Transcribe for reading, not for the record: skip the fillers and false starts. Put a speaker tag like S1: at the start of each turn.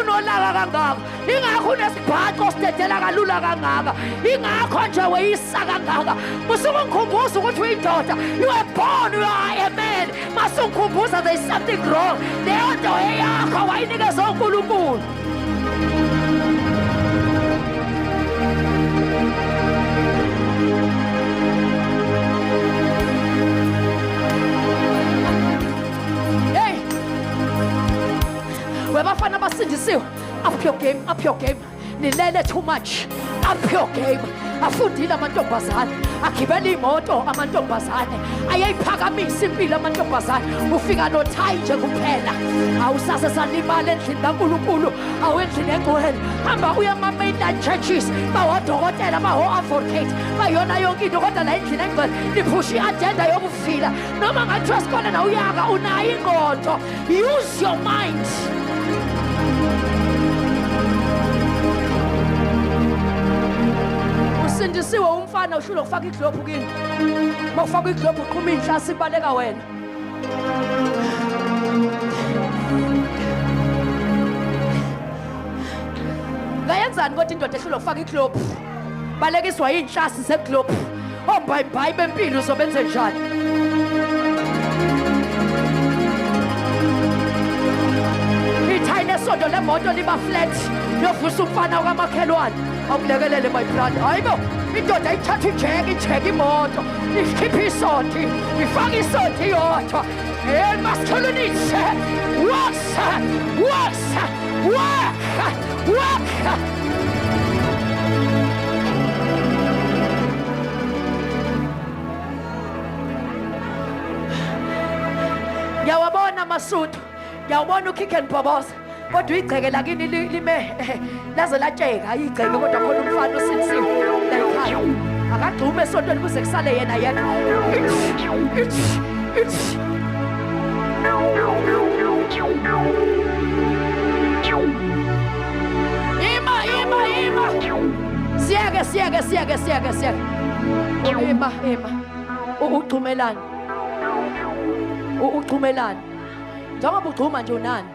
S1: unolaka kangaka, ingakho unesibhaco sidedela kalula kangaka, ingakho nje weyisa kangaka. Musungikhumbuza ukuthi uyindoda, you were born, you are a man. Masungikhumbuza there is something wrong. Leyo nto eyakho wayinikeza uNkulunkulu. Webafana basindisiwe, up your game, up your game. Nilele too much, up your game. Afundile amantombazane, agibela imoto amantombazane, ayayiphakamisa impilo amantombazane. Ufika nothayi nje kuphela, awusase salimala endlini kaNkulunkulu, awendlini engcwele. Hamba uya ama-mainline churches, bawodokotela, bawo-advocate, bayona yonke into, kodwa la endlini engcwele niphusha i-agenda yokufila. Noma ngathiwa sikhona na uyaka, unayo ingqondo. Use your mind. Usindisiwe umfana ushulo kufaka iglobhu kini. Mawufaka iglobhu uqhuma inhlasi ibaleka wena. Ngayenzani kodwa indoda eshulo kufaka iglobhu? Balekiswa inhlasi zeglobhu. Ombayimbayi bempilo uzobenze njani? Ithayine sodo lemoto liba flat. Yovusa umfana wakamakhelwane. Awulekelele my brother. Hayibo, indoda ithatha ijeke imoto, ikhipha isonti, ifaka isonti yodwa. Masculinity works. Ngiyawabona Masudu, ngiyawubona uKick and Bobos. Kodwa igceke lakini lime laze latsheka igceke kodwa khona umfana osindisiwe la ekhaya. Akagxume esontweni kuze kusale yena yedwa. Ima. Siyeke. Ima. Ugxumelani. Njengoba ugxuma nje unani?